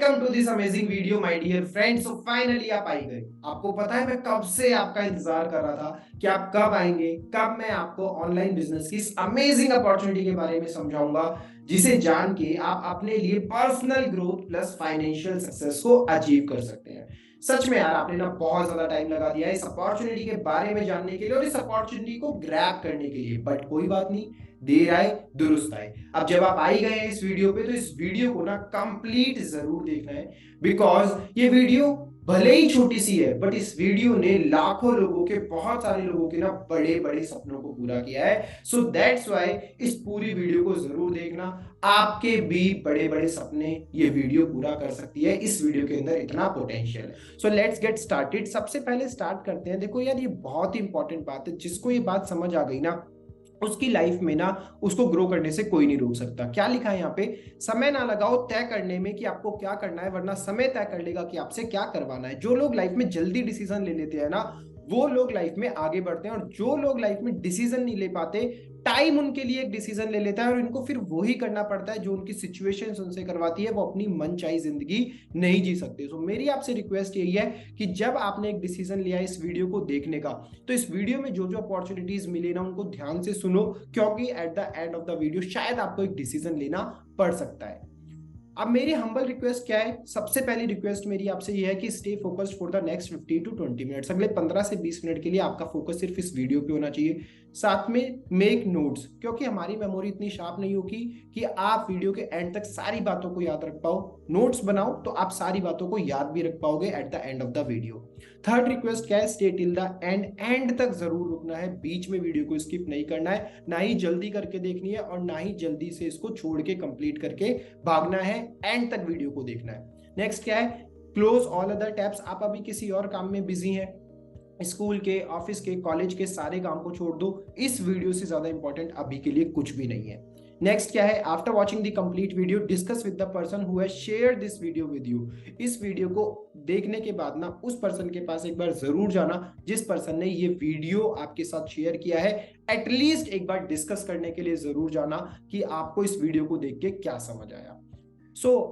Welcome to this amazing video my dear friends. So finally आप आई गए। आपको पता है मैं कब से आपका इंतजार कर रहा था कि आप कब आएंगे, कब मैं आपको ऑनलाइन बिजनेस की इस अमेजिंग अपॉर्चुनिटी के बारे में समझाऊंगा, जिसे जान के आप अपने लिए personal growth plus financial success को अचीव कर सकते हैं। सच में यार, आपने ना बहुत ज्यादा टाइम लगा दिया है इस अपॉर्चुनिटी के बारे में जानने के लिए और इस अपॉर्चुनिटी को ग्रैब करने के लिए, बट कोई बात नहीं, देर आए दुरुस्त आए। अब जब आप आई गए हैं इस वीडियो पे, तो इस वीडियो को ना कंप्लीट जरूर देखना है, बिकॉज ये वीडियो भले ही छोटी सी है, बट इस वीडियो ने लाखों लोगों के, बहुत सारे लोगों के ना बड़े बड़े सपनों को पूरा किया है। सो दैट्स वाई इस पूरी वीडियो को जरूर देखना। आपके भी बड़े बड़े सपने ये वीडियो पूरा कर सकती है। इस वीडियो के अंदर इतना पोटेंशियल है। So let's get started. सबसे पहले स्टार्ट करते हैं। देखो यार, ये बहुत ही इंपॉर्टेंट बात है। जिसको ये बात समझ आ गई ना, उसकी लाइफ में ना उसको ग्रो करने से कोई नहीं रोक सकता। क्या लिखा है यहाँ पे? समय ना लगाओ तय करने में कि आपको क्या करना है, वरना समय तय कर लेगा कि आपसे क्या करवाना है। जो लोग लाइफ में जल्दी डिसीजन ले लेते हैं ना, वो लोग लाइफ में आगे बढ़ते हैं, और जो लोग लाइफ में डिसीजन नहीं ले पाते, टाइम उनके लिए एक डिसीजन ले लेता है और इनको फिर वही करना पड़ता है जो उनकी सिचुएशन उनसे करवाती है। वो अपनी मनचाही जिंदगी नहीं जी सकते। तो मेरी आपसे रिक्वेस्ट यही है कि जब आपने एक डिसीजन लिया इस वीडियो को देखने का, तो इस वीडियो में जो जो अपॉर्चुनिटीज मिली ना, उनको ध्यान से सुनो, क्योंकि eight the end of the video शायद आपको एक डिसीजन लेना पड़ सकता है। अब मेरी हम्बल रिक्वेस्ट क्या है? सबसे पहली रिक्वेस्ट मेरी आपसे ये है कि stay focused for the next 15 to 20 minutes. अगले 15 से 20 मिनट के लिए आपका फोकस सिर्फ इस वीडियो पे होना चाहिए। साथ में मेक नोट्स, क्योंकि हमारी मेमोरी इतनी शार्प नहीं होगी कि आप वीडियो के एंड तक सारी बातों को याद रख पाओ। नोट्स बनाओ तो आप सारी बातों को याद भी रख पाओगे eight the end of the video. Third request क्या है? Stay till the end. And तक जरूर रुकना है, बीच में वीडियो को स्किप नहीं करना है, ना ही जल्दी करके देखनी है और ना ही जल्दी से इसको छोड़ के कंप्लीट करके भागना है। एंड तक वीडियो को देखना है। नेक्स्ट क्या है? Close all other tabs. आप अभी किसी और काम में बिजी हैं, स्कूल के, ऑफिस के, कॉलेज के सारे काम को छोड़ दो। इस वीडियो से ज्यादा इंपॉर्टेंट अभी के लिए कुछ भी नहीं है। नेक्स्ट क्या है? After watching the complete video discuss with the person who has shared this video with you. इस वीडियो को देखने के बाद ना उस पर्सन के पास एक बार जरूर जाना जिस पर्सन ने ये वीडियो आपके साथ शेयर किया है। एटलीस्ट एक बार डिस्कस करने के लिए जरूर जाना कि आपको इस वीडियो को देख के क्या समझ आया।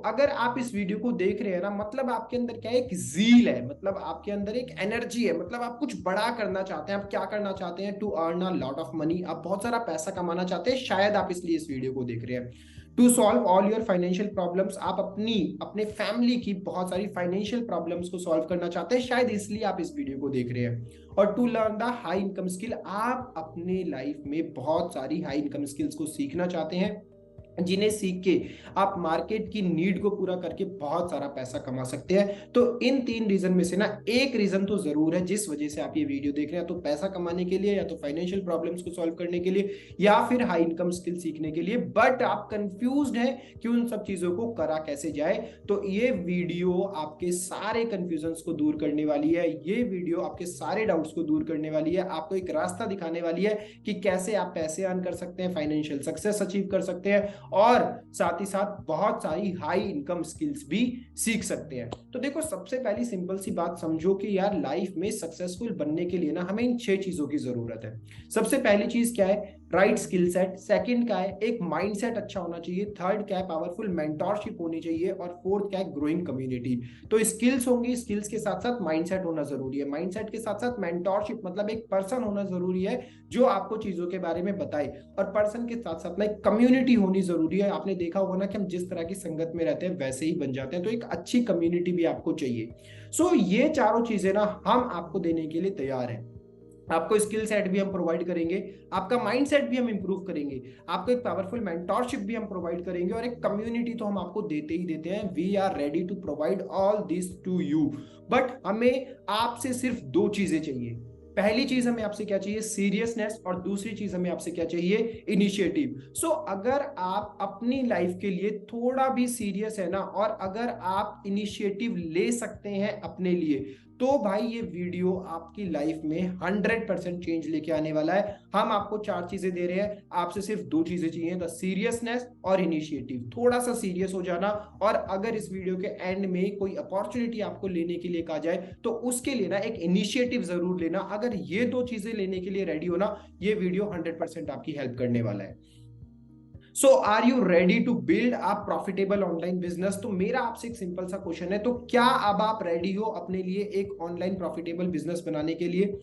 अगर आप इस वीडियो को देख रहे हैं ना, मतलब आपके अंदर क्या है? एक जील है, मतलब आपके अंदर एक एनर्जी है, मतलब आप कुछ बड़ा करना चाहते हैं। आप क्या करना चाहते हैं? To earn a lot of money. आप बहुत सारा पैसा कमाना चाहते हैं, शायद आप इसलिए इस वीडियो को देख रहे हैं। To solve all your financial problems. आप अपने फैमिली की बहुत सारी फाइनेंशियल प्रॉब्लम्स को सॉल्व करना चाहते हैं, शायद इसलिए आप इस वीडियो को देख रहे हैं। और to learn the high income skill. आप अपने लाइफ में बहुत सारी हाई इनकम स्किल्स को सीखना चाहते हैं, जिन्हें सीख के आप मार्केट की नीड को पूरा करके बहुत सारा पैसा कमा सकते हैं। तो इन तीन रीजन में से ना एक रीजन तो जरूर है जिस वजह से आप ये वीडियो देख रहे हैं, तो पैसा कमाने के लिए, या तो फाइनेंशियल प्रॉब्लम्स को सॉल्व करने के लिए, या फिर हाई इनकम स्किल सीखने के लिए। बट आप कंफ्यूज्ड हैं कि उन सब चीजों को करा कैसे जाए। तो ये वीडियो आपके सारे कंफ्यूजन्स को दूर करने वाली है। ये वीडियो आपके सारे डाउट्स को दूर करने वाली है, आपको एक रास्ता दिखाने वाली है कि कैसे आप पैसे अर्न कर सकते हैं, फाइनेंशियल सक्सेस अचीव कर सकते हैं, और साथ ही साथ बहुत सारी हाई इनकम स्किल्स भी सीख सकते हैं। तो देखो, सबसे पहली सिंपल सी बात समझो कि यार लाइफ में सक्सेसफुल बनने के लिए ना हमें इन 6 चीजों की जरूरत है। सबसे पहली चीज क्या है? Right skill set. सेकंड क्या है? एक माइंडसेट अच्छा होना चाहिए। थर्ड क्या है? पावरफुल मेंटरशिप होनी चाहिए। और फोर्थ क्या है? Growing community. तो स्किल्स होंगी, स्किल्स के साथ साथ माइंडसेट होना जरूरी है। माइंडसेट के साथ साथ मेंटरशिप, मतलब एक पर्सन होना जरूरी है जो आपको चीजों के बारे में बताए। और पर्सन के साथ साथ ना एक कम्युनिटी होनी जरूरी है। आपने देखा होगा ना कि हम जिस तरह की संगत में रहते हैं वैसे ही बन जाते हैं, तो एक अच्छी कम्युनिटी भी आपको चाहिए। ये चारों चीजें ना हम आपको देने के लिए तैयार हैं। आपको स्किल सेट भी हम प्रोवाइड करेंगे, आपका माइंड सेट भी हम इंप्रूव करेंगे, आपको एक पावरफुल मेंटरशिप भी हम प्रोवाइड करेंगे, और एक कम्युनिटी तो हम आपको देते ही देते हैं। We are ready to provide all this to you. But हमें आपसे सिर्फ 2 चीजें चाहिए। पहली चीज हमें आपसे क्या चाहिए? सीरियसनेस। और दूसरी चीज हमें आपसे क्या चाहिए? इनिशिएटिव। अगर आप अपनी लाइफ के लिए थोड़ा भी सीरियस है ना, और अगर आप इनिशिएटिव ले सकते हैं अपने लिए, तो भाई ये वीडियो आपकी लाइफ में 100% चेंज लेके आने वाला है। हम आपको 4 चीजें दे रहे हैं, आपसे सिर्फ 2 चीजें चाहिए, द सीरियसनेस और इनिशिएटिव। थोड़ा सा सीरियस हो जाना, और अगर इस वीडियो के एंड में कोई अपॉर्चुनिटी आपको लेने के लिए कहा जाए, तो उसके लिए ना एक इनिशिएटिव जरूर लेना। अगर ये 2 चीजें लेने के लिए रेडी हो ना, ये वीडियो 100% आपकी हेल्प करने वाला है। So are you ready to build a profitable online business? तो मेरा आपसे एक सिंपल सा क्वेश्चन है, तो क्या अब आप रेडी हो अपने लिए एक ऑनलाइन प्रॉफिटेबल बिजनेस बनाने के लिए?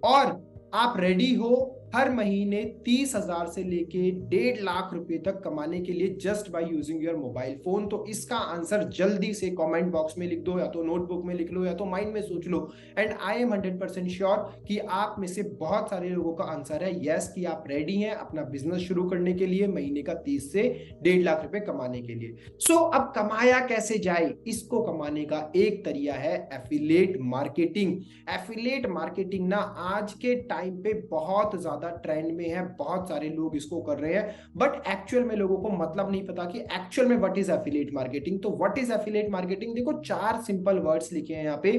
और आप रेडी हो हर महीने 30,000 से लेके 1.5 लाख रुपए तक कमाने के लिए just by using your mobile phone? तो इसका आंसर जल्दी से कमेंट बॉक्स में लिख दो, या तो नोटबुक में लिख लो, या तो माइंड में सोच लो। एंड आई एम 100% श्योर कि आप में से बहुत सारे लोगों का आंसर है यस, कि आप रेडी हैं अपना बिजनेस शुरू करने के लिए, महीने का 30 से 1.5 लाख रुपए कमाने के लिए। सो अब कमाया कैसे जाए? इसको कमाने का एक तरीका है एफिलिएट मार्केटिंग। एफिलिएट मार्केटिंग ना आज के टाइम पे बहुत ज्यादा ट्रेंड में है, बहुत सारे लोग इसको कर रहे हैं, बट एक्चुअल में लोगों को मतलब नहीं पता कि एक्चुअल में व्हाट इज एफिलिएट मार्केटिंग। तो व्हाट इज एफिलिएट मार्केटिंग? देखो 4 सिंपल वर्ड्स लिखे हैं यहाँ पे,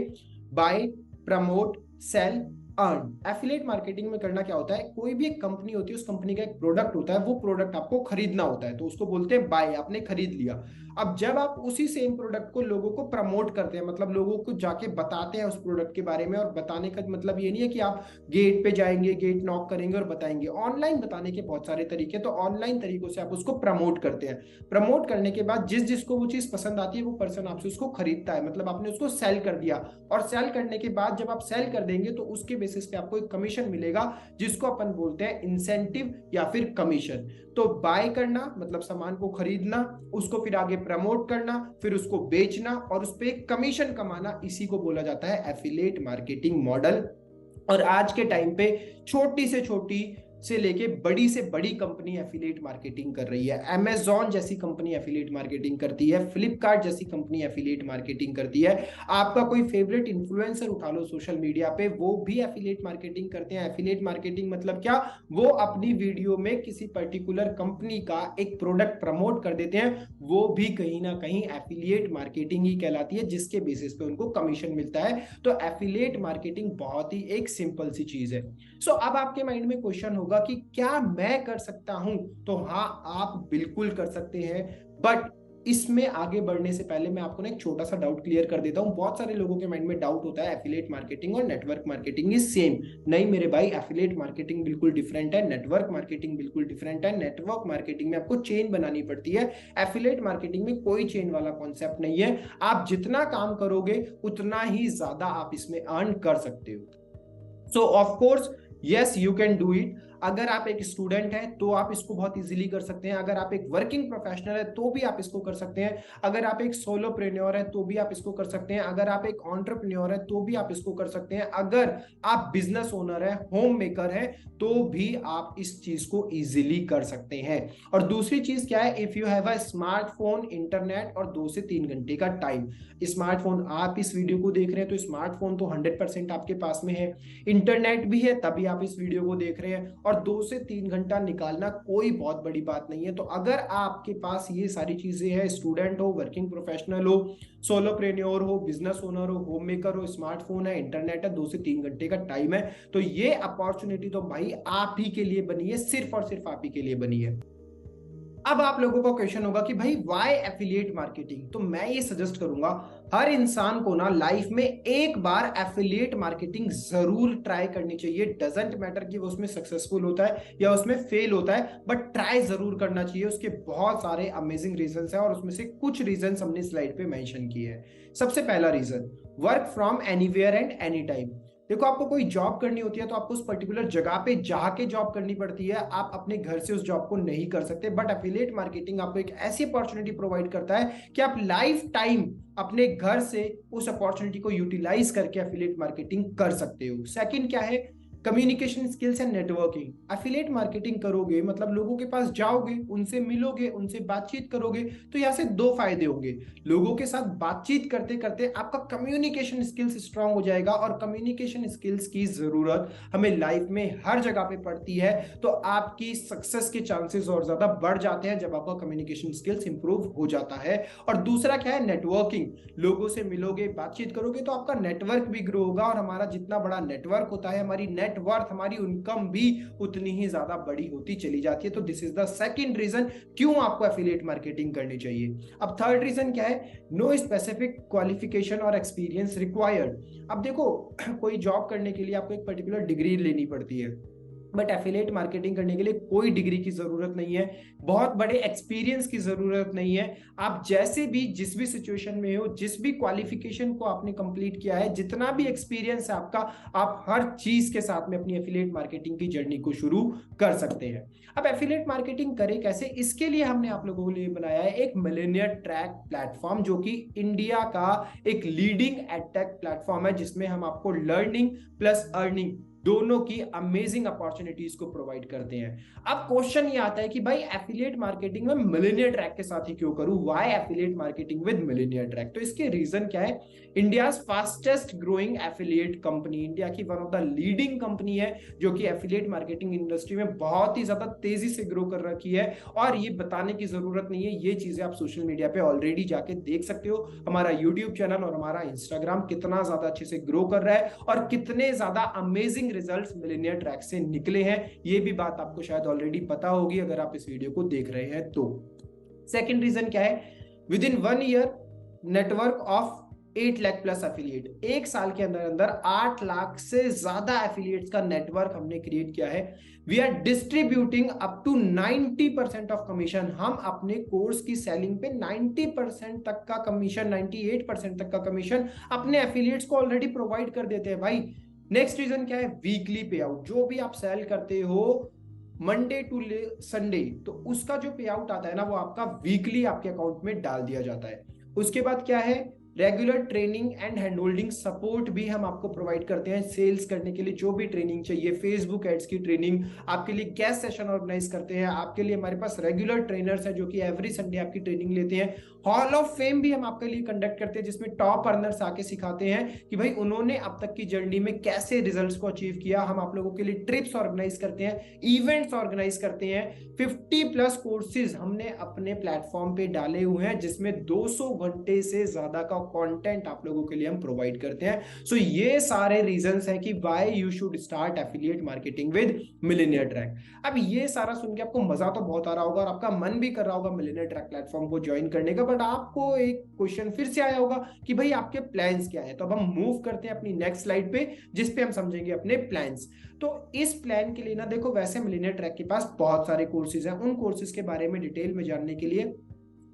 buy, promote, sell, earn. Affiliate marketing में करना क्या होता है, कोई भी एक कंपनी होती है, उस कंपनी का एक प्रोडक्ट होता है, वो प्रोडक्ट आपको खरीदना होता है, तो उसको बोलते हैं बाय, आपने खरीद लिया। अब जब आप उसी सेम प्रोडक्ट को लोगों को प्रमोट करते हैं, मतलब लोगों को जाके बताते हैं उस प्रोडक्ट के बारे में, और बताने का मतलब ये नहीं है कि आप गेट पे जाएंगे, गेट नॉक करेंगे और बताएंगे। ऑनलाइन बताने के बहुत सारे तरीके, तो ऑनलाइन तरीकों से आप उसको प्रमोट करते हैं। प्रमोट करने के बाद जिस जिसको वो चीज पसंद आती है, वो पर्सन आपसे उसको खरीदता है, मतलब आपने उसको सेल कर दिया। और सेल करने के बाद जब आप सेल कर देंगे तो उसके बेसिस पे आपको एक कमीशन मिलेगा, जिसको अपन बोलते हैं इंसेंटिव या फिर कमीशन। तो बाय करना मतलब सामान को खरीदना, उसको फिर आगे प्रमोट करना, फिर उसको बेचना और उस पर कमीशन कमाना, इसी को बोला जाता है एफिलिएट मार्केटिंग मॉडल। और आज के टाइम पे छोटी से छोटी से लेके बड़ी से बड़ी कंपनी एफिलिएट मार्केटिंग कर रही है। अमेजॉन जैसी कंपनी एफिलिएट मार्केटिंग करती है, फ्लिपकार्ट जैसी कंपनी एफिलिएट मार्केटिंग करती है। आपका कोई फेवरेट इन्फ्लुएंसर उठा लो सोशल मीडिया पे, वो भी एफिलिएट मार्केटिंग करते हैं। एफिलिएट मार्केटिंग मतलब क्या, वो अपनी वीडियो में किसी पर्टिकुलर कंपनी का एक प्रोडक्ट प्रमोट कर देते हैं, वो भी कहीं ना कहीं एफिलिएट मार्केटिंग ही कहलाती है, जिसके बेसिस पे उनको कमीशन मिलता है। तो एफिलिएट मार्केटिंग बहुत ही एक सिंपल सी चीज है। सो अब आपके माइंड में क्वेश्चन होगा कि क्या मैं कर सकता हूं? तो हाँ, आप बिल्कुल कर सकते हैं, बट इसमें आगे बढ़ने से पहले मैं आपको ना एक छोटा सा डाउट क्लियर कर देता हूं। बहुत सारे लोगों के माइंड में डाउट होता है एफिलिएट मार्केटिंग और नेटवर्क मार्केटिंग इज सेम। नहीं मेरे भाई, एफिलिएट मार्केटिंग बिल्कुल डिफरेंट है, नेटवर्क मार्केटिंग बिल्कुल डिफरेंट है। नेटवर्क मार्केटिंग में आपको चेन बनानी पड़ती है, एफिलिएट मार्केटिंग में कोई चेन वाला कॉन्सेप्ट नहीं है। आप जितना काम करोगे उतना ही ज्यादा आप इसमें अर्न कर सकते हो। सो of course yes, you can do it. अगर आप एक स्टूडेंट हैं तो आप इसको बहुत इजीली कर सकते हैं। अगर आप एक वर्किंग प्रोफेशनल है तो भी आप इसको कर सकते हैं। अगर आप एक सोलोप्रेन्योर है तो भी आप इसको कर सकते हैं। अगर आप एक एंटरप्रेन्योर है तो भी आप इसको कर सकते हैं। अगर आप बिजनेस ओनर है, होम मेकर है, तो भी आप इस चीज को इजीली कर सकते हैं। और दूसरी चीज क्या है, if you have a smartphone, internet और 2 से 3 घंटे का टाइम। स्मार्टफोन, आप इस वीडियो को देख रहे हैं तो स्मार्टफोन तो 100% आपके पास में है, इंटरनेट भी है तभी आप इस वीडियो को देख रहे हैं, और 2 से 3 घंटा निकालना कोई बहुत बड़ी बात नहीं है। तो अगर आपके पास ये सारी चीजें हैं, स्टूडेंट हो, वर्किंग प्रोफेशनल हो, सोलोप्रेन्योर हो, बिजनेस ओनर हो, होम मेकर हो, स्मार्टफोन है, इंटरनेट है, 2 से 3 घंटे का टाइम है, तो ये अपॉर्चुनिटी तो भाई आप ही के लिए बनी है, सिर्फ और सिर्फ आप ही के लिए बनी है। अब आप लोगों का क्वेश्चन होगा कि भाई व्हाई एफिलिएट मार्केटिंग? तो मैं ये सजेस्ट करूंगा हर इंसान को ना लाइफ में एक बार एफिलिएट मार्केटिंग जरूर ट्राई करनी चाहिए। डजंट मैटर कि वो उसमें सक्सेसफुल होता है या उसमें फेल होता है, बट ट्राई जरूर करना चाहिए। उसके बहुत सारे अमेजिंग रीजंस हैं और उसमें से कुछ रीजंस हमने स्लाइड पे मेंशन किए हैं। सबसे पहला reason, work from anywhere and any time. देखो, आपको कोई जॉब करनी होती है तो आपको उस पर्टिकुलर जगह पे जाके जॉब करनी पड़ती है, आप अपने घर से उस जॉब को नहीं कर सकते। बट एफिलिएट मार्केटिंग आपको एक ऐसी अपॉर्चुनिटी प्रोवाइड करता है कि आप लाइफ टाइम अपने घर से उस अपॉर्चुनिटी को यूटिलाइज करके एफिलिएट मार्केटिंग कर सकते हो। सेकंड क्या है, communication skills and networking. Affiliate marketing करोगे मतलब लोगों के पास जाओगे, उनसे मिलोगे, उनसे बातचीत करोगे, तो यहाँ से 2 फायदे होंगे। लोगों के साथ बातचीत करते करते आपका कम्युनिकेशन स्किल्स स्ट्रांग हो जाएगा, और कम्युनिकेशन स्किल्स की जरूरत हमें लाइफ में हर जगह पे पड़ती है, तो आपकी सक्सेस के चांसेस और ज्यादा बढ़ जाते हैं जब आपका कम्युनिकेशन स्किल्स इंप्रूव हो जाता है। और दूसरा क्या है, नेटवर्किंग। लोगों से मिलोगे, बातचीत करोगे, तो आपका नेटवर्क भी ग्रो होगा, और हमारा जितना बड़ा नेटवर्क होता है, हमारी नेटवर्थ, हमारी इनकम भी उतनी ही ज्यादा बड़ी होती चली जाती है। तो this is the second reason क्यों आपको एफिलिएट मार्केटिंग करनी चाहिए। अब थर्ड रीजन क्या है, नो स्पेसिफिक क्वालिफिकेशन और एक्सपीरियंस रिक्वायर्ड। अब देखो, कोई जॉब करने के लिए आपको एक पर्टिकुलर डिग्री लेनी पड़ती है, बट एफिलिएट मार्केटिंग करने के लिए कोई डिग्री की जरूरत नहीं है, बहुत बड़े एक्सपीरियंस की जरूरत नहीं है। आप जैसे भी जिस भी सिचुएशन में हो, जिस भी क्वालिफिकेशन को आपने कंप्लीट किया है, जितना भी एक्सपीरियंस है आपका, आप हर चीज के साथ में अपनी एफिलिएट मार्केटिंग की जर्नी को शुरू कर सकते हैं। अब एफिलिएट मार्केटिंग करें कैसे, इसके लिए हमने आप लोगों के लिए बनाया है एक मिलेनियर ट्रैक प्लेटफॉर्म, जो कि इंडिया का एक लीडिंग एडटेक प्लेटफॉर्म है, जिसमें हम आपको लर्निंग प्लस अर्निंग दोनों की अमेजिंग अपॉर्चुनिटीज को प्रोवाइड करते हैं। अब क्वेश्चन ये आता है कि भाई एफिलिएट मार्केटिंग में मिलेनियर ट्रैक के साथ ही क्यों करूं, why affiliate marketing with millionaire track. तो इसके रीजन क्या है, India fastest growing affiliate company, India की one of the leading company है जो कि एफिलिएट मार्केटिंग इंडस्ट्री में बहुत ही ज्यादा तेजी से ग्रो कर रखी है। और ये बताने की जरूरत नहीं है, ये चीजें आप सोशल मीडिया पे ऑलरेडी जाके देख सकते हो। हमारा यूट्यूब चैनल और हमारा इंस्टाग्राम कितना ज्यादा अच्छे से ग्रो कर रहा है और कितने ज्यादा अमेजिंग रिजल्ट्स मिलेनियर ट्रैक से निकले हैं, ये भी बात आपको शायद ऑलरेडी पता होगी अगर आप इस वीडियो को देख रहे हैं तो। सेकंड रीजन क्या है, with in 1 year network of 8 lakh plus affiliate, एक साल के अंदर अंदर 8 लाख से ज्यादा एफिलिएट्स का नेटवर्क हमने क्रिएट किया है। We are distributing up to 90% of commission, हम अपने कोर्स की सेलिंग पे 90% तक का कमीशन, 98% तक का कमीशन अपने एफिलिएट्स को ऑलरेडी प्रोवाइड कर देते हैं भाई। नेक्स्ट रीजन क्या है, वीकली पे आउट, जो भी आप सेल करते हो मंडे टू संडे, तो उसका जो पे आउट आता है ना वो आपका वीकली आपके अकाउंट में डाल दिया जाता है। उसके बाद क्या है, regular training and hand holding support भी हम आपको प्रोवाइड करते हैं। सेल्स करने के लिए जो भी ट्रेनिंग चाहिए, फेसबुक एड्स की ट्रेनिंग, आपके लिए कैश सेशन ऑर्गेनाइज करते हैं, आपके लिए हमारे पास रेगुलर ट्रेनर्स हैं जो कि एवरी संडे आपकी ट्रेनिंग लेते हैं। हॉल ऑफ फेम भी हम आपके लिए कंडक्ट करते हैं, जिसमें टॉप अर्नर्स आके सिखाते हैं कि भाई उन्होंने अब तक की जर्नी में कैसे रिजल्ट्स को अचीव किया। हम आप लोगों के लिए ट्रिप्स ऑर्गेनाइज करते हैं, इवेंट्स ऑर्गेनाइज करते हैं। 50+ कोर्सेज हमने अपने प्लेटफॉर्म पे डाले हुए हैं, जिसमें 200 घंटे से ज्यादा का कंटेंट आप लोगों के लिए हम प्रोवाइड करते हैं। सो ये सारे रीजंस हैं कि why you should start affiliate marketing with millionaire track. अब ये सारा सुन के आपको मजा तो बहुत आ रहा होगा और आपका मन भी कर रहा होगा मिलेनियर ट्रैक प्लेटफॉर्म को ज्वाइन करने का, बट आपको एक क्वेश्चन फिर से आया होगा कि भाई आपके प्लान्स क्या है। तो अब हम मूव करते हैं अपनी नेक्स्ट स्लाइड पे, जिस पे हम समझेंगे अपने प्लान्स। तो इस प्लान के लिए ना देखो, वैसे मिलेनियर ट्रैक के पास बहुत सारे कोर्सेज हैं, उन कोर्सेज के बारे में डिटेल में जानने के लिए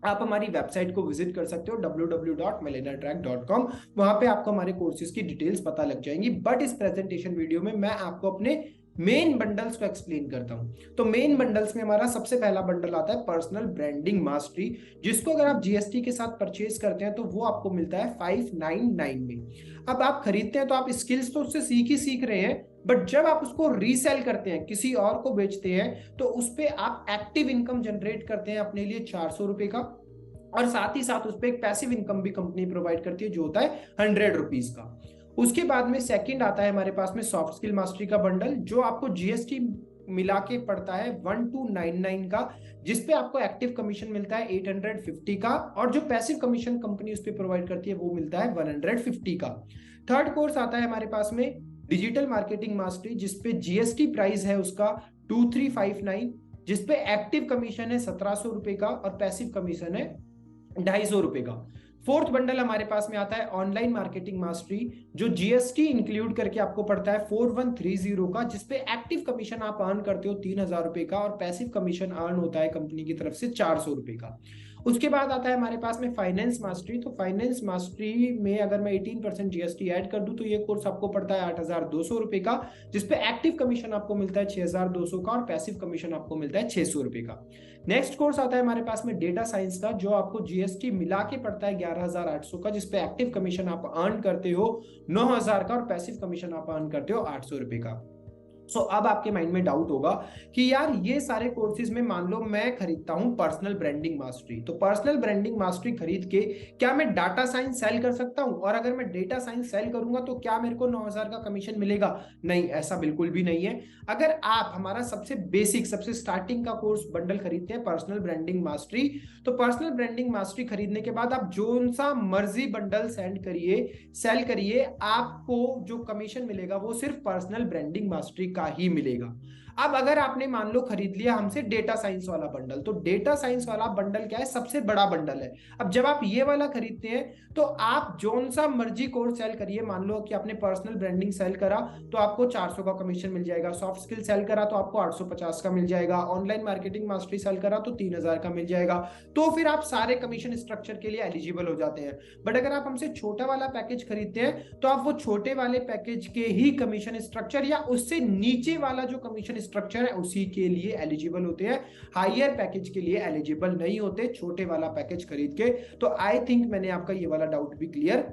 आप हमारी वेबसाइट को विजिट कर सकते हो www.millennialtrack.com। वहां पे आपको हमारे कोर्सेज की डिटेल्स पता लग जाएंगी। बट इस प्रेजेंटेशन वीडियो में मैं आपको अपने मेन बंडल्स को एक्सप्लेन करता हूं। तो मेन बंडल्स में हमारा सबसे पहला बंडल आता है पर्सनल ब्रांडिंग मास्टरी, जिसको अगर आप जीएसटी के साथ परचेज करते हैं तो वो आपको मिलता है 599 में। अब आप खरीदते हैं तो आप स्किल्स तो उससे सीख ही सीख रहे हैं, बट जब आप उसको रीसेल करते हैं, किसी और को बेचते हैं, तो उस पर आप एक्टिव इनकम जनरेट करते हैं अपने लिए 400 रुपए का, और साथ ही साथ उस पर एक पैसिव इनकम भी कंपनी प्रोवाइड करती है जो होता है 100 रुपीज का। उसके बाद में सेकंड आता है हमारे पास में सॉफ्ट स्किल मास्टरी का बंडल, जो आपको जीएसटी मिला के पड़ता है 1299 का, जिसपे आपको एक्टिव कमीशन मिलता है 850 का, और जो पैसिव कमीशन कंपनी उस पर प्रोवाइड करती है वो मिलता है 150 का। थर्ड कोर्स आता है हमारे पास में डिजिटल मार्केटिंग मास्टरी, जिसपे जीएसटी प्राइस है उसका 2359, जिसपे एक्टिव कमीशन है 1700 रुपए का और पैसिव कमीशन है 250 रुपए का। फोर्थ बंडल हमारे पास में आता है ऑनलाइन मार्केटिंग मास्टरी, जो जीएसटी इंक्लूड करके आपको पड़ता है 4130 का, जिसपे एक्टिव कमीशन आप अर्न करते हो 3000 रुपए का और पैसिव कमीशन अर्न होता है कंपनी की तरफ से 400 रुपए का। उसके बाद आता है हमारे पास में फाइनेंस मास्टरी। तो फाइनेंस मास्टरी में अगर मैं 18% जीएसटी ऐड कर दूं तो ये कोर्स आपको पड़ता है 8200 रुपए का, जिसपे एक्टिव कमीशन आपको मिलता है 6200 का और पैसिव कमीशन आपको मिलता है 600 रुपए का। नेक्स्ट कोर्स आता है हमारे पास में डेटा साइंस का, जो आपको जीएसटी मिला के पड़ता है 11800 का, जिसपे एक्टिव कमीशन आप अर्न करते हो 9000 का और पैसिव कमीशन आप अर्न करते हो 800 रुपए का। सो अब आपके माइंड में डाउट होगा कि यार ये सारे कोर्सेज में मान लो मैं खरीदता हूं पर्सनल ब्रांडिंग मास्टरी, तो पर्सनल ब्रांडिंग मास्टरी खरीद के क्या मैं डाटा साइंस सेल कर सकता हूं? और अगर मैं डेटा साइंस सेल करूंगा तो क्या मेरे को 9000 का कमीशन मिलेगा? नहीं, ऐसा बिल्कुल भी नहीं है। अगर आप हमारा सबसे बेसिक, सबसे स्टार्टिंग का कोर्स बंडल खरीदते हैं पर्सनल ब्रांडिंग मास्टरी, तो पर्सनल ब्रांडिंग मास्टरी खरीदने के बाद आप जो सा मर्जी बंडल सेंड करिए, सेल करिए, आपको जो कमीशन मिलेगा वो सिर्फ पर्सनल ब्रांडिंग मास्टरी का ही मिलेगा। अब अगर आपने मान लो खरीद लिया हमसे डेटा साइंस वाला बंडल, तो डेटा साइंस वाला बंडल क्या है, सबसे बड़ा बंडल है। अब जब आप ये वाला खरीदते हैं तो आप जोन सा मर्जी कोर्स सेल करिए, मान लो कि आपने पर्सनल ब्रांडिंग सेल करा तो आपको 400 का कमीशन मिल जाएगा, सॉफ्ट स्किल सेल करा तो आपको 850 का मिल जाएगा, ऑनलाइन मार्केटिंग मास्टरी सेल करा तो 3000 का मिल जाएगा। तो फिर आप सारे कमीशन स्ट्रक्चर के लिए एलिजिबल हो जाते हैं। बट अगर आप हमसे छोटा वाला पैकेज खरीदते हैं तो आप वो छोटे वाले पैकेज के ही कमीशन स्ट्रक्चर या उससे नीचे वाला जो कमीशन स्ट्रक्चर है उसी के लिए एलिजिबल होते हैं, हायर पैकेज के लिए एलिजिबल नहीं होते छोटे वाला पैकेज खरीद के। तो आई थिंक मैंने आपका ये वाला डाउट भी क्लियर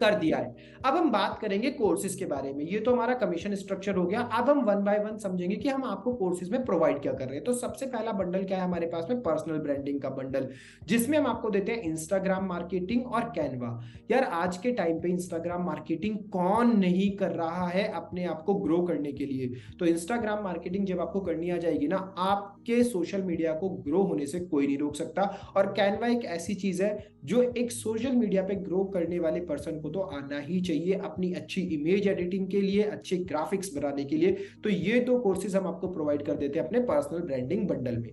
कर दिया है। अब हम बात करेंगे कोर्सेज के बारे में। ये तो हमारा कमीशन स्ट्रक्चर हो गया। अब हम वन बाय वन समझेंगे कि हम आपको कोर्सेज में प्रोवाइड क्या कर रहे हैं। तो सबसे पहला बंडल क्या है हमारे पास में, पर्सनल ब्रांडिंग का बंडल, जिसमें हम आपको देते हैं इंस्टाग्राम मार्केटिंग और कैनवा। यार आज के टाइम पे इंस्टाग्राम मार्केटिंग कौन नहीं कर रहा है अपने आप को ग्रो करने के लिए। तो इंस्टाग्राम मार्केटिंग जब आपको करनी आ जाएगी ना, आपके सोशल मीडिया को ग्रो होने से कोई नहीं रोक सकता। और कैनवा एक ऐसी चीज है जो एक सोशल मीडिया पे ग्रो करने वाले पर्सन को तो आना ही चाहिए अपनी अच्छी इमेज एडिटिंग के लिए, अच्छे ग्राफिक्स बनाने के लिए। तो ये दो कोर्सेज हम आपको प्रोवाइड कर देते हैं अपने पर्सनल ब्रांडिंग बंडल में।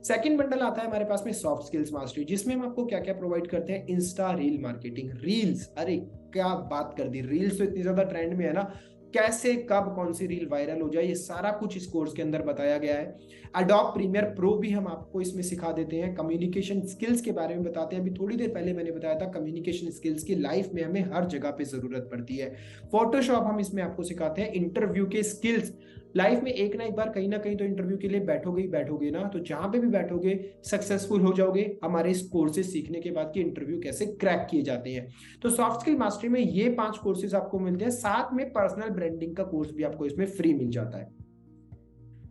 सेकंड बंडल आता है हमारे पास में सॉफ्ट स्किल्स मास्टरी, जिसमें हम आपको क्या क्या प्रोवाइड करते हैं, इंस्टा रील मार्केटिंग, रील्स, अरे क्या बात कर दी, रील्स तो इतनी ज्यादा ट्रेंड में है ना, कैसे कब कौन सी रील वायरल हो जाए ये सारा कुछ इस कोर्स के अंदर बताया गया है। एडोब प्रीमियर प्रो भी हम आपको इसमें सिखा देते हैं। कम्युनिकेशन स्किल्स के बारे में बताते हैं, अभी थोड़ी देर पहले मैंने बताया था कम्युनिकेशन स्किल्स की लाइफ में हमें हर जगह पे जरूरत पड़ती है। फोटोशॉप हम इसमें आपको सिखाते हैं। इंटरव्यू के स्किल्स, लाइफ में एक ना एक बार कहीं ना कहीं तो इंटरव्यू के लिए बैठोगे ही बैठोगे ना, तो जहां पे भी बैठोगे सक्सेसफुल हो जाओगे हमारे इस कोर्सेज सीखने के बाद कि इंटरव्यू कैसे क्रैक किए जाते हैं। तो सॉफ्ट स्किल मास्टरी में ये 5 कोर्सेज आपको मिलते हैं, साथ में पर्सनल ब्रांडिंग का कोर्स भी आपको इसमें फ्री मिल जाता है।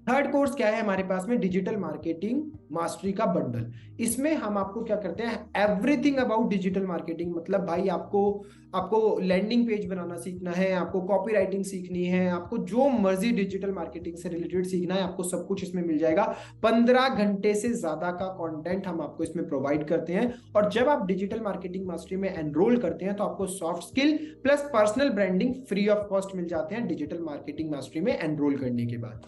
थर्ड कोर्स क्या है हमारे पास में, डिजिटल मार्केटिंग मास्टरी का बंडल। इसमें हम आपको क्या करते हैं, एवरीथिंग अबाउट डिजिटल मार्केटिंग, मतलब भाई आपको आपको लैंडिंग पेज बनाना सीखना है, आपको कॉपी राइटिंग सीखनी है, आपको जो मर्जी डिजिटल मार्केटिंग से रिलेटेड सीखना है, आपको सब कुछ इसमें मिल जाएगा। 15 घंटे से ज्यादा का कंटेंट हम आपको इसमें प्रोवाइड करते हैं। और जब आप डिजिटल मार्केटिंग मास्टरी में एनरोल करते हैं तो आपको soft skill plus personal branding free of cost मिल जाते हैं डिजिटल मार्केटिंग मास्टरी में एनरोल करने के बाद।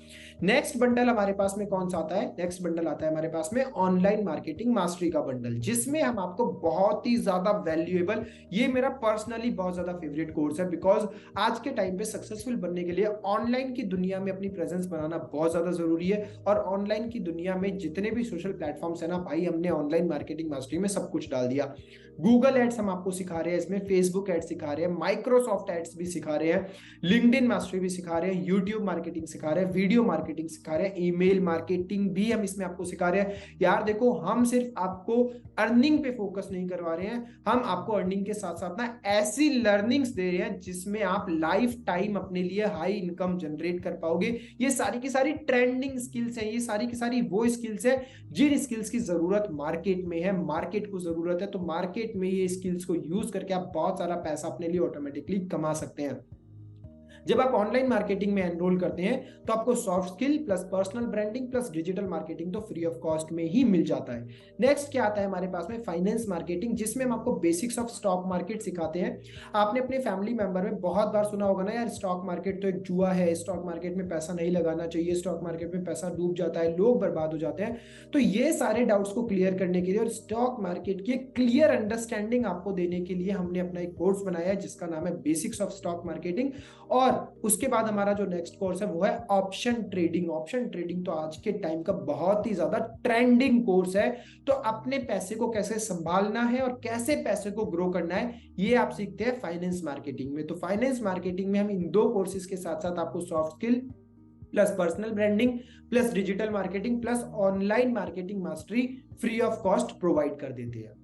नेक्स्ट बंडल हमारे पास में कौन सा आता है, नेक्स्ट बंडल आता है हमारे पास में ऑनलाइन मार्केटिंग मास्टरी का बंडल, जिसमें हम आपको बहुत ही ज्यादा वैल्यूएबल, ये मेरा पर्सनली बहुत ज्यादा फेवरेट कोर्स है, बिकॉज आज के टाइम पे सक्सेसफुल बनने के लिए ऑनलाइन की दुनिया में अपनी प्रेजेंस बनाना बहुत ज्यादा जरूरी है। और ऑनलाइन की दुनिया में जितने भी सोशल प्लेटफॉर्म्स है ना भाई, हमने ऑनलाइन मार्केटिंग मास्टरी में सब कुछ डाल दिया। गूगल एड्स हम आपको सिखा रहे हैं इसमें, फेसबुक एड्स सिखा रहे हैं, माइक्रोसॉफ्ट एड्स भी सिखा रहे हैं, लिंक्डइन मास्टरी भी सिखा रहे हैं, यूट्यूब मार्केटिंग सिखा रहे हैं, वीडियो मार्केटिंग सिखा रहे हैं, ईमेल मार्केटिंग भी हम इसमें आपको सिखा रहे हैं। यार देखो, हम सिर्फ आपको अर्निंग पे फोकस नहीं करवा रहे हैं, हम आपको अर्निंग के साथ साथ ना ऐसी लर्निंग्स दे रहे हैं जिसमें आप लाइफ टाइम अपने लिए हाई इनकम जनरेट कर पाओगे। ये सारी की सारी ट्रेंडिंग स्किल्स हैं, ये सारी की सारी वो स्किल्स हैं जिन स्किल्स की जरूरत मार्केट में है, मार्केट को जरूरत है। तो मार्केट में ये स्किल्स को यूज करके आप बहुत सारा पैसा अपने लिए ऑटोमेटिकली कमा सकते हैं। जब आप ऑनलाइन मार्केटिंग में एनरोल करते हैं तो आपको soft skill plus personal branding plus digital marketing तो फ्री ऑफ कॉस्ट में ही मिल जाता है। नेक्स्ट क्या आता है हमारे पास में, फाइनेंस मार्केटिंग, जिसमें हम आपको बेसिक्स ऑफ स्टॉक मार्केट सिखाते हैं। आपने अपने फैमिली मेंबर में बहुत बार सुना होगा ना, यार स्टॉक मार्केट तो एक जुआ है, स्टॉक मार्केट में पैसा नहीं लगाना चाहिए, स्टॉक मार्केट में पैसा डूब जाता है, लोग बर्बाद हो जाते हैं। तो ये सारे डाउट्स को क्लियर करने के लिए और स्टॉक मार्केट की क्लियर अंडरस्टैंडिंग आपको देने के लिए हमने अपना एक कोर्स बनाया है जिसका नाम है बेसिक्स ऑफ स्टॉक मार्केटिंग। और उसके बाद हमारा जो नेक्स्ट कोर्स है वो है ऑप्शन ट्रेडिंग। ऑप्शन ट्रेडिंग तो आज के टाइम का बहुत ही ज्यादा ट्रेंडिंग कोर्स है। तो अपने पैसे को कैसे संभालना है और कैसे पैसे को ग्रो करना है ये आप सीखते हैं फाइनेंस मार्केटिंग में। तो फाइनेंस मार्केटिंग में हम इन दो कोर्सेज के साथ साथ आपको soft skill plus personal branding plus digital marketing plus online marketing mastery free of cost provide कर देते हैं।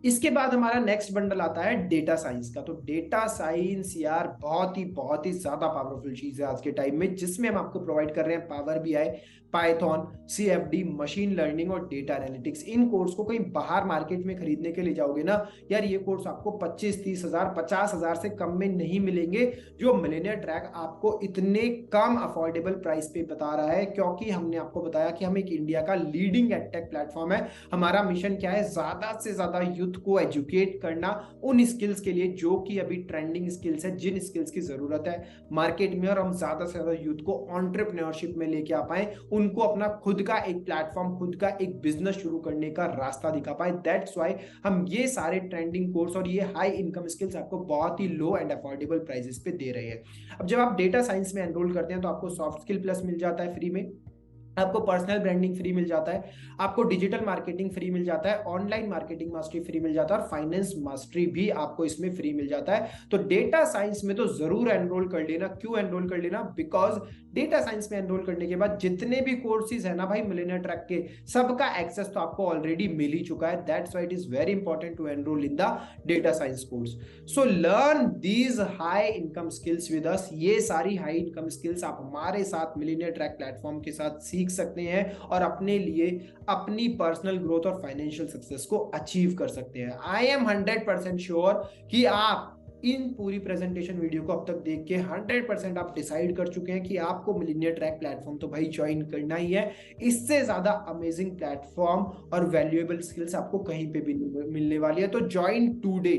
इसके बाद हमारा नेक्स्ट बंडल आता है डेटा साइंस का। तो डेटा साइंस यार बहुत ही ज्यादा पावरफुल चीज है आज के टाइम में, जिसमें हम आपको प्रोवाइड कर रहे हैं power BI, Python, CFD, machine learning और डेटा एनालिटिक्स। इन कोर्स को कहीं बाहर मार्केट में खरीदने के लिए जाओगे ना यार, ये कोर्स आपको 25-30 हजार 50 हजार से कम में नहीं मिलेंगे। जो मिलेनियर ट्रैक आपको इतने कम अफोर्डेबल प्राइस पे बता रहा है, क्योंकि हमने आपको बताया कि हम एक इंडिया का लीडिंग एडटेक प्लेटफॉर्म है। हमारा मिशन क्या है, ज्यादा से ज्यादा यूथ यूथ को एजुकेट करना उन स्किल्स के लिए जो कि अभी ट्रेंडिंग स्किल्स है, जिन स्किल्स की जरूरत है मार्केट में, और हम ज्यादा से ज्यादा यूथ को एंटरप्रेन्योरशिप में लेके आ पाए, उनको अपना खुद का एक प्लेटफॉर्म, खुद का एक बिजनेस शुरू करने का रास्ता दिखा पाए। दैट्स व्हाई हम ये सारे ट्रेंडिंग कोर्स और ये हाई इनकम स्किल्स आपको बहुत ही लो एंड अफोर्डेबल प्राइसेस पे दे रहे हैं। अब जब आप डेटा साइंस में एनरोल करते हैं तो आपको सॉफ्ट स्किल प्लस मिल जाता है फ्री में, आपको पर्सनल ब्रांडिंग फ्री मिल जाता है, आपको डिजिटल मार्केटिंग फ्री मिल जाता है, ऑनलाइन मार्केटिंग मास्टरी फ्री मिल जाता है, और फाइनेंस मास्टरी भी आपको इसमें फ्री मिल जाता है। तो डेटा साइंस में तो जरूर एनरोल कर लेना। क्यों एनरोल कर लेना? बिकॉज डेटा साइंस में एनरोल करने के बाद जितने भी कोर्सेज है ना भाई मिलेनियर ट्रैक के, सबका एक्सेस तो आपको ऑलरेडी मिल ही चुका है। That's why it is very important to enrol in the data science course. So learn these high income skills with us. ये सारी हाई इनकम स्किल्स आप हमारे साथ मिलेनियर ट्रैक प्लेटफॉर्म के साथ सीख सकते हैं और अपने लिए अपनी पर्सनल ग्रोथ और फाइनेंशियल सक्सेस को अचीव कर सकते हैं। आई एम 100% श्योर कि आप इन पूरी प्रेजेंटेशन वीडियो को अब तक देख के 100% आप डिसाइड कर चुके हैं कि आपको मिलेनियर ट्रैक प्लेटफॉर्म तो भाई ज्वाइन करना ही है। इससे ज्यादा अमेजिंग प्लेटफॉर्म और वैल्यूएबल स्किल्स आपको कहीं पे भी मिलने वाली है। तो ज्वाइन टुडे।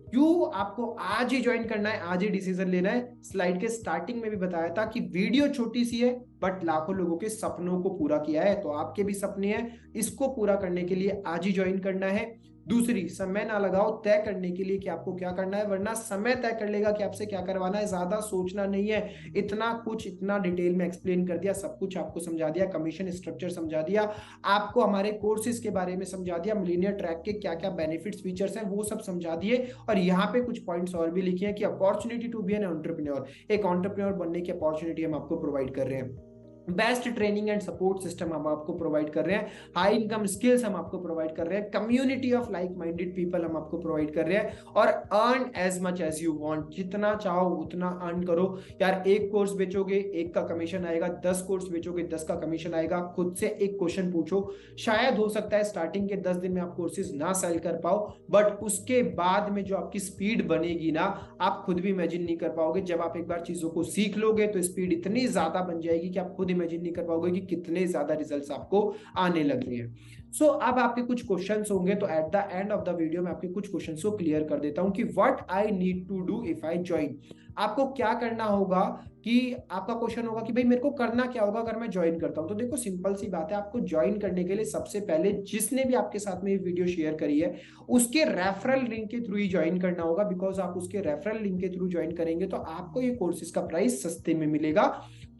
क्यों आपको आज ही ज्वाइन करना है, आज ही डिसीजन लेना है? स्लाइड के स्टार्टिंग में भी बताया था कि वीडियो छोटी सी है बट लाखों लोगों के सपनों को पूरा किया है। तो आपके भी सपने हैं, इसको पूरा करने के लिए आज ही ज्वाइन करना है। दूसरी, समय ना लगाओ तय करने के लिए कि आपको क्या करना है, वरना समय तय कर लेगा कि आपसे क्या करवाना है। ज्यादा सोचना नहीं है। इतना कुछ, इतना डिटेल में एक्सप्लेन कर दिया, सब कुछ आपको समझा दिया, कमीशन स्ट्रक्चर समझा दिया, आपको हमारे कोर्सेज के बारे में समझा दिया, मिलीनियर ट्रैक के क्या क्या बेनिफिट्स फीचर्स हैं वो सब समझा दिए। और यहाँ पे कुछ पॉइंट्स और भी लिखे हैं कि opportunity to be an entrepreneur, एक एंटरप्रेन्योर बनने की अपॉर्चुनिटी हम आपको प्रोवाइड कर रहे हैं। Best training and support system हम आपको प्रोवाइड कर रहे हैं, हाई इनकम स्किल्स हम आपको प्रोवाइड कर रहे हैं, community of like minded people हम आपको प्रोवाइड कर रहे हैं, और earn as much as you want. जितना चाहो उतना अर्न करो यार। एक कोर्स बेचोगे, एक का कमीशन आएगा, 10 कोर्स बेचोगे, 10 का कमीशन आएगा। खुद से एक क्वेश्चन पूछो, शायद हो सकता है स्टार्टिंग के 10 दिन में आप कोर्सेज ना सेल कर पाओ, बट उसके बाद में जो आपकी स्पीड बनेगी ना, आप खुद भी इमेजिन नहीं कर पाओगे। जब आप एक बार चीजों को सीख लोगे तो स्पीड इतनी ज्यादा बन जाएगी कि आप खुद इमेजिन नहीं कर पाओगे कि कितने ज्यादा रिजल्ट्स आपको आने लग रहे हैं। सो अब आपके कुछ क्वेश्चंस होंगे, तो eight the end of the video में आपके कुछ क्वेश्चंस को क्लियर कर देता हूं कि what I need to do if I join. आपको क्या करना होगा, कि आपका क्वेश्चन होगा कि भाई मेरे को करना क्या होगा अगर मैं ज्वाइन करता हूं। तो देखो सिंपल सी बात है, आपको ज्वाइन करने के लिए सबसे पहले जिसने भी आपके साथ में ये वीडियो शेयर करी है उसके रेफरल लिंक के थ्रू ही ज्वाइन करना होगा। बिकॉज आप उसके रेफरल लिंक के थ्रू ज्वाइन करेंगे तो आपको ये कोर्सेज का प्राइस सस्ते में मिलेगा,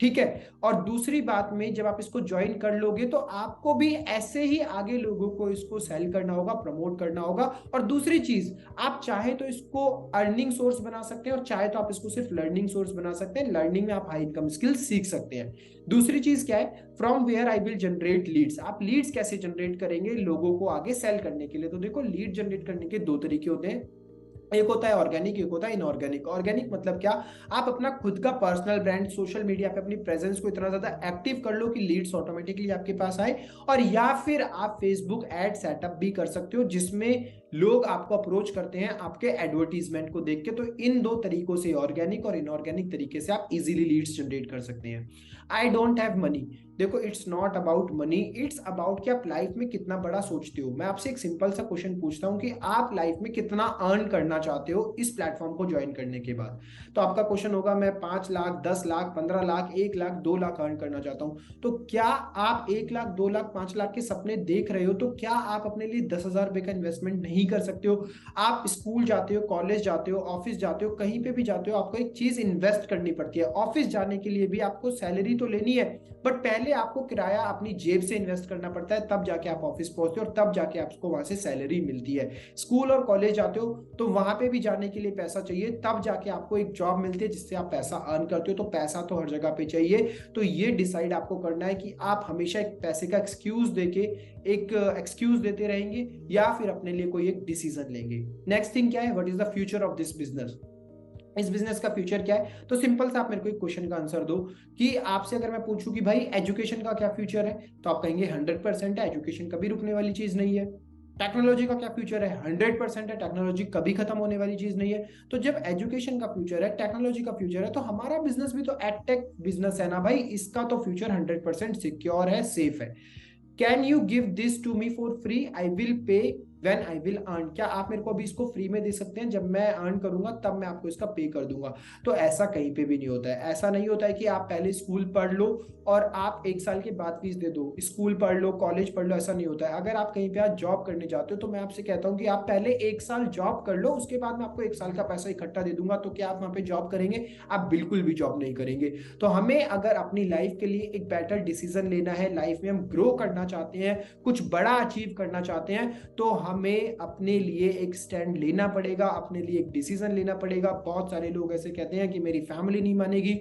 ठीक है। और दूसरी बात में, जब आप इसको ज्वाइन कर लोगे तो आपको भी ऐसे ही आगे लोगों को इसको सेल करना होगा, प्रमोट करना होगा। और दूसरी चीज, आप चाहे तो इसको अर्निंग सोर्स बना सकते हैं और चाहे तो आप इसको सिर्फ लर्निंग सोर्स बना सकते हैं। लर्निंग में आप हाई इनकम स्किल्स सीख सकते हैं। दूसरी चीज क्या है, from where I will generate leads. आप लीड्स कैसे जनरेट करेंगे लोगों को आगे सेल करने के लिए? तो देखो, लीड जनरेट करने के दो तरीके होते हैं, एक होता है ऑर्गेनिक, एक होता है इनऑर्गेनिक। ऑर्गेनिक मतलब क्या, आप अपना खुद का पर्सनल ब्रांड सोशल मीडिया पे अपनी प्रेजेंस को इतना ज्यादा एक्टिव कर लो कि लीड्स ऑटोमेटिकली आपके पास आए। और या फिर आप फेसबुक एड सेटअप भी कर सकते हो जिसमें लोग आपको अप्रोच करते हैं आपके एडवर्टीजमेंट को देख के। तो इन दो तरीकों से, ऑर्गेनिक और इनऑर्गेनिक तरीके से आप इजीली लीड्स जनरेट कर सकते हैं। आई डोंट हैव मनी, देखो it's not about money, it's about कि आप लाइफ में कितना बड़ा सोचते हो। मैं आपसे एक सिंपल सा क्वेश्चन पूछता हूं कि आप लाइफ में कितना अर्न करना चाहते हो इस प्लेटफॉर्म को ज्वाइन करने के बाद? तो आपका क्वेश्चन होगा मैं 5 लाख, 10 लाख, 15 लाख, 1 लाख, 2 लाख अर्न करना चाहता हूं। तो क्या आप 1 लाख, 2 लाख, 5 लाख के सपने देख रहे हो? तो क्या आप अपने लिए 10,000 रुपए का इन्वेस्टमेंट नहीं कर सकते हो? आप स्कूल जाते हो, कॉलेज जाते हो, ऑफिस जाते हो, कहीं पे भी जाते हो, आपको एक चीज इन्वेस्ट करनी पड़ती है। ऑफिस जाने के लिए भी आपको सैलरी तो लेनी है, बट पहले आपको किराया अपनी जेब से इन्वेस्ट करना पड़ता है, तब जाके आप ऑफिस पहुंचते हो और तब जाके आपको वहां से सैलरी मिलती है। स्कूल और कॉलेज जाते हो तो वहां पे भी जाने के लिए पैसा चाहिए, तब जाके आपको एक जॉब मिलती है जिससे आप पैसा अर्न करते हो। तो पैसा तो हर जगह पे चाहिए। तो ये डिसाइड आपको करना है कि आप हमेशा एक पैसे का एक्सक्यूज देते रहेंगे या फिर अपने लिए कोई एक डिसीजन लेंगे। नेक्स्ट थिंग क्या है, what is the future of this business? इस बिजनेस का फ्यूचर क्या है? तो सिंपल सा आप मेरे को एक क्वेश्चन का आंसर दो कि आपसे अगर मैं पूछूं कि भाई एजुकेशन का क्या फ्यूचर है, तो आप कहेंगे 100% है, एजुकेशन कभी रुकने वाली चीज नहीं है। टेक्नोलॉजी का क्या फ्यूचर है? 100% है, टेक्नोलॉजी कभी खत्म होने वाली चीज नहीं है। तो जब एजुकेशन का फ्यूचर है, टेक्नोलॉजी का फ्यूचर है, तो हमारा बिजनेस भी तो एडटेक बिजनेस है ना भाई। इसका तो फ्यूचर 100% सिक्योर है, सेफ है। Can you give this to me for free? I will pay when I will earn, क्या आप मेरे को अभी इसको फ्री में दे सकते हैं? जब मैं अर्न करूंगा तब मैं आपको इसका पे कर दूंगा। तो ऐसा कहीं पे भी नहीं होता है। ऐसा नहीं होता है कि आप पहले स्कूल पढ़ लो और आप 1 साल के बाद फीस दे दो, स्कूल पढ़ लो, कॉलेज पढ़ लो, ऐसा नहीं होता है। अगर आप कहीं पे आज जॉब करने जाते हो तो मैं आपसे कहता हूँ कि आप पहले 1 साल जॉब कर लो, उसके बाद मैं आपको 1 साल का पैसा इकट्ठा दे दूंगा। तो क्या आप वहां पे जॉब करेंगे? आप बिल्कुल भी जॉब नहीं करेंगे। तो हमें अगर अपनी लाइफ के लिए एक बेटर डिसीजन लेना है, लाइफ में हम ग्रो करना चाहते हैं, कुछ बड़ा अचीव करना चाहते हैं, तो हमें अपने लिए एक स्टैंड लेना पड़ेगा, अपने लिए एक डिसीजन लेना पड़ेगा। बहुत सारे लोग ऐसे कहते हैं कि मेरी फैमिली नहीं मानेगी।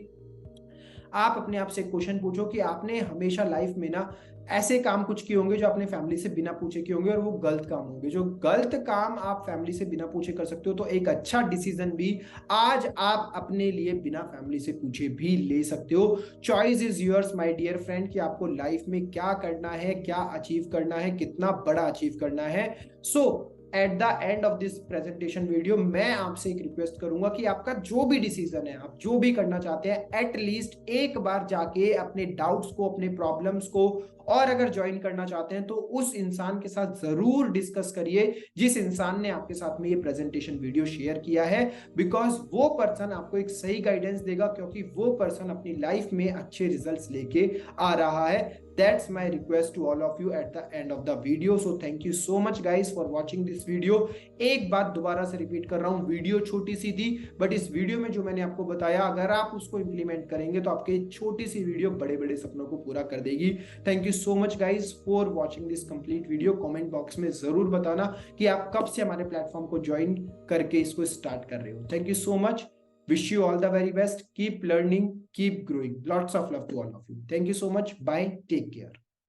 आप अपने आप से क्वेश्चन पूछो कि आपने हमेशा लाइफ में ना ऐसे काम कुछ किए होंगे जो अपने फैमिली से बिना पूछे किए होंगे, और वो गलत काम होंगे। जो गलत काम आप फैमिली से बिना पूछे कर सकते हो, तो एक अच्छा डिसीजन भी आज आप अपने लिए बिना फैमिली से पूछे भी ले सकते हो। Choice is yours my dear friend, कि आपको लाइफ में क्या करना है, क्या अचीव करना है, कितना बड़ा अचीव करना है। So at the end of this presentation video मैं आपसे एक रिक्वेस्ट करूंगा कि आपका जो भी डिसीजन है, आप जो भी करना चाहते हैं, एटलीस्ट एक बार जाके अपने डाउट्स को, अपने प्रॉब्लम्स को, और अगर ज्वाइन करना चाहते हैं तो उस इंसान के साथ जरूर डिस्कस करिए जिस इंसान ने आपके साथ में ये प्रेजेंटेशन वीडियो शेयर किया है। बिकॉज वो पर्सन आपको एक सही गाइडेंस देगा, क्योंकि वो पर्सन अपनी लाइफ में अच्छे रिजल्ट्स लेके आ रहा है। That's my request to all of you at the end of the video. So thank you so much guys for watching this video. एक बात दोबारा से रिपीट कर रहा हूँ, वीडियो छोटी सी थी, बट इस वीडियो में जो मैंने आपको बताया, अगर आप उसको इंप्लीमेंट करेंगे तो आपके छोटी सी वीडियो बड़े बड़े सपनों को पूरा कर देगी। Thank you so much guys for watching this complete video. Comment box में जरूर बताना कि आप कब से हमारे प्लेटफॉर्म को ज्वाइन करके इसको स्टार्ट कर रहे हो। Thank you so much. Wish you all the very best. Keep learning, keep growing. Lots of love to all of you. Thank you so much. Bye. Take care.